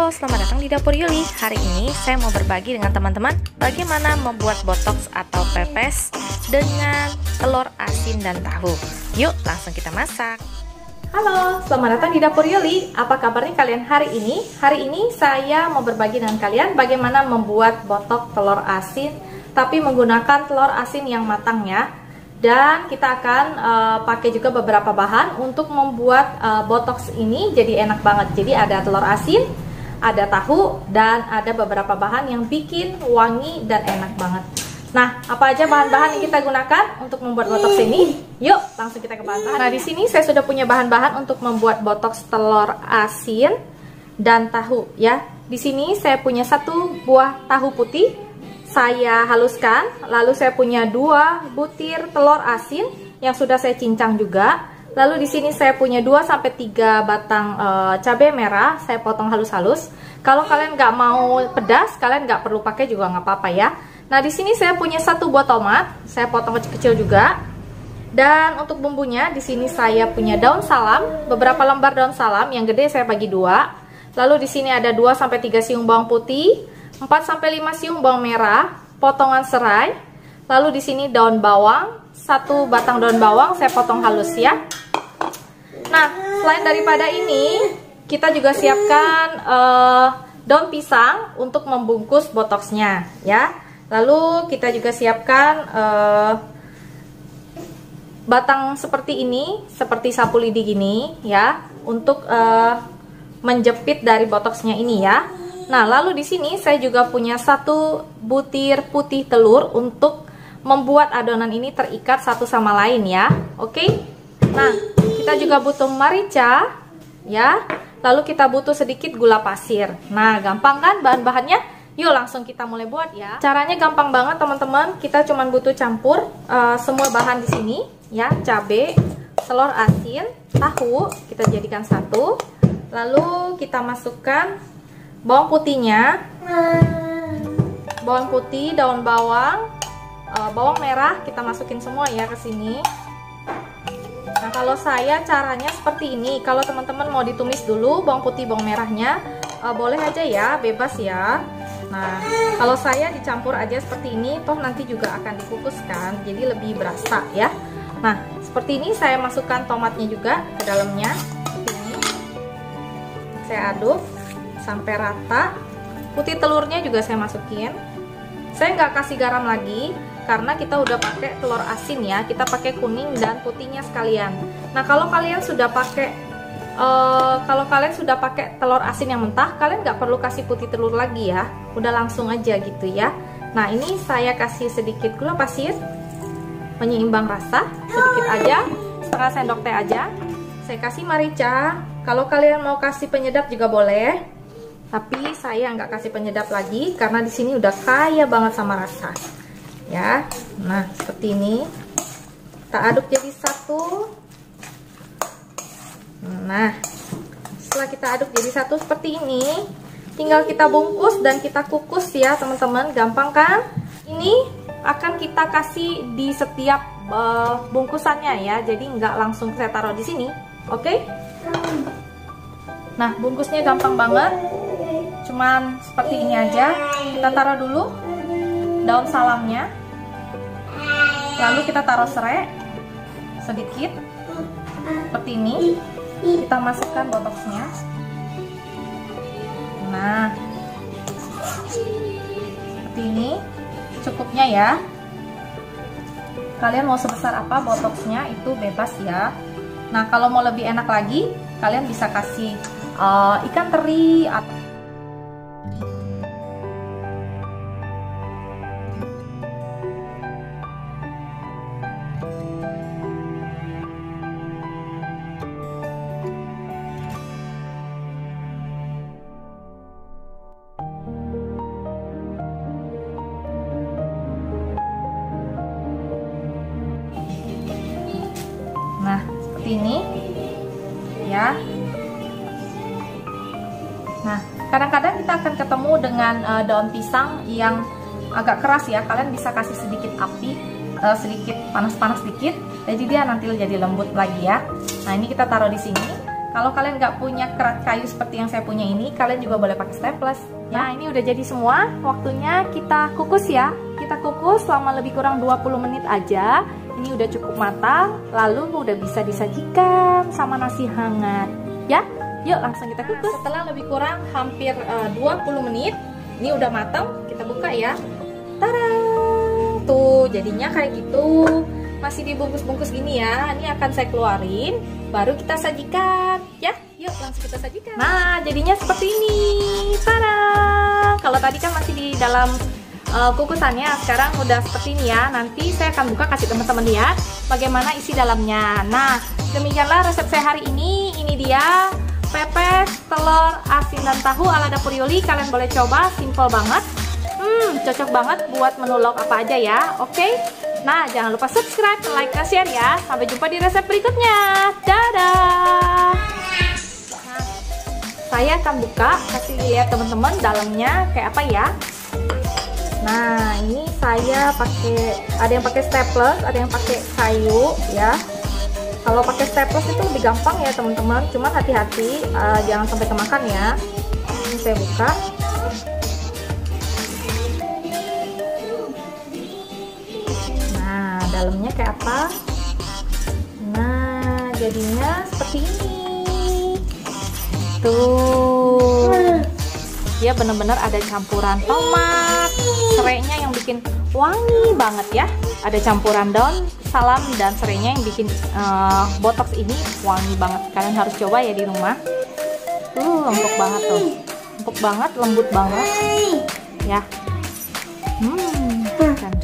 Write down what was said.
Halo, selamat datang di Dapur Yuli. Hari ini saya mau berbagi dengan teman-teman bagaimana membuat botox atau pepes dengan telur asin dan tahu. Yuk, langsung kita masak. Halo, selamat datang di Dapur Yuli. Apa kabarnya kalian hari ini? Hari ini saya mau berbagi dengan kalian bagaimana membuat botox telur asin, tapi menggunakan telur asin yang matang ya. Dan kita akan pakai juga beberapa bahan untuk membuat botox ini jadi enak banget. Jadi ada telur asin, ada tahu, dan ada beberapa bahan yang bikin wangi dan enak banget. Nah, apa aja bahan-bahan yang kita gunakan untuk membuat botox ini? Yuk, langsung kita ke bahan-bahan. Nah, di sini saya sudah punya bahan-bahan untuk membuat botox telur asin dan tahu ya. Di sini saya punya 1 buah tahu putih. Saya haluskan, lalu saya punya 2 butir telur asin yang sudah saya cincang juga. Lalu di sini saya punya 2-3 batang cabai merah, saya potong halus-halus. Kalau kalian nggak mau pedas, kalian nggak perlu pakai juga nggak apa-apa ya. Nah, di sini saya punya 1 buah tomat, saya potong kecil-kecil juga. Dan untuk bumbunya, di sini saya punya daun salam, beberapa lembar daun salam, yang gede saya bagi 2. Lalu di sini ada 2-3 siung bawang putih, 4-5 siung bawang merah, potongan serai. Lalu di sini daun bawang, 1 batang daun bawang saya potong halus ya. Nah, selain daripada ini, kita juga siapkan daun pisang untuk membungkus botoxnya ya. Lalu kita juga siapkan batang seperti ini, seperti sapu lidi gini ya, untuk menjepit dari botoxnya ini ya. Nah, lalu di sini saya juga punya 1 butir putih telur untuk membuat adonan ini terikat satu sama lain ya. Oke. Nah, kita juga butuh merica ya. Lalu kita butuh sedikit gula pasir. Nah, gampang kan bahan-bahannya? Yuk langsung kita mulai buat ya. Caranya gampang banget teman-teman. Kita cuma butuh campur semua bahan di sini ya. Cabai, telur asin, tahu kita jadikan satu. Lalu kita masukkan bawang putihnya, bawang putih, daun bawang, bawang merah kita masukin semua ya ke sini. Nah, kalau saya caranya seperti ini. Kalau teman-teman mau ditumis dulu bawang putih, bawang merahnya, boleh aja ya, bebas ya. Nah, kalau saya dicampur aja seperti ini, toh nanti juga akan dikukuskan, jadi lebih berasa ya. Nah, seperti ini saya masukkan tomatnya juga ke dalamnya. Seperti ini. Saya aduk sampai rata. Putih telurnya juga saya masukin. Saya nggak kasih garam lagi karena kita udah pakai telur asin ya. Kita pakai kuning dan putihnya sekalian. Nah, kalau kalian sudah pakai telur asin yang mentah, kalian nggak perlu kasih putih telur lagi ya. Udah langsung aja gitu ya. Nah, ini saya kasih sedikit gula pasir penyeimbang rasa, sedikit aja, setengah sendok teh aja. Saya kasih merica. Kalau kalian mau kasih penyedap juga boleh. Tapi saya nggak kasih penyedap lagi karena di sini udah kaya banget sama rasa ya. Nah, seperti ini kita aduk jadi satu. Nah, setelah kita aduk jadi satu seperti ini, tinggal kita bungkus dan kita kukus ya teman-teman. Gampang kan? Ini akan kita kasih di setiap bungkusannya ya, jadi nggak langsung saya taruh di sini. Oke? Nah, bungkusnya gampang banget, cuman seperti ini aja. Kita taruh dulu daun salamnya, lalu kita taruh serai sedikit seperti ini. Kita masukkan botoxnya. Nah, seperti ini cukupnya ya. Kalian mau sebesar apa botoxnya itu bebas ya. Nah, kalau mau lebih enak lagi, kalian bisa kasih ikan teri atau nah, seperti ini ya. Nah, kadang-kadang kita akan ketemu dengan daun pisang yang agak keras ya. Kalian bisa kasih sedikit api, sedikit panas-panas dikit, jadi dia nanti jadi lembut lagi ya. Nah, ini kita taruh di sini. Kalau kalian nggak punya kerat kayu seperti yang saya punya ini, kalian juga boleh pakai staples. Nah, ini udah jadi semua. Waktunya kita kukus ya. Kita kukus selama lebih kurang 20 menit aja. Ini udah cukup matang, lalu udah bisa disajikan sama nasi hangat. Ya, yuk langsung kita kukus. Setelah lebih kurang hampir 20 menit, ini udah matang. Kita buka ya. Tada! Tuh, jadinya kayak gitu. Masih dibungkus-bungkus gini ya. Ini akan saya keluarin, baru kita sajikan ya. Yuk langsung kita sajikan. Nah, jadinya seperti ini. Tada! Kalau tadi kan masih di dalam kukusannya, sekarang udah seperti ini ya. Nanti saya akan buka, kasih teman-teman lihat bagaimana isi dalamnya. Nah, demikianlah resep saya hari ini. Ini dia pepes telur asin dan tahu ala dapur Yuli. Kalian boleh coba, simple banget. Cocok banget buat menu lauk apa aja ya. Oke. Nah, jangan lupa subscribe, like, dan share ya. Sampai jumpa di resep berikutnya. Dadah. Nah, saya akan buka, kasih lihat teman-teman dalamnya kayak apa ya. Nah, ini saya pakai, ada yang pakai staples, ada yang pakai kayu ya. Kalau pakai staples itu lebih gampang ya teman-teman. Cuman hati-hati, jangan sampai kemakan ya. Ini saya buka. Nah, dalamnya kayak apa? Nah, jadinya seperti ini. Tuh. Dia benar-benar ada campuran tomat, serainya yang bikin wangi banget ya. Ada campuran daun salam dan serainya yang bikin botox ini wangi banget. Kalian harus coba ya di rumah. Empuk banget tuh, empuk banget, lembut banget ya. Dan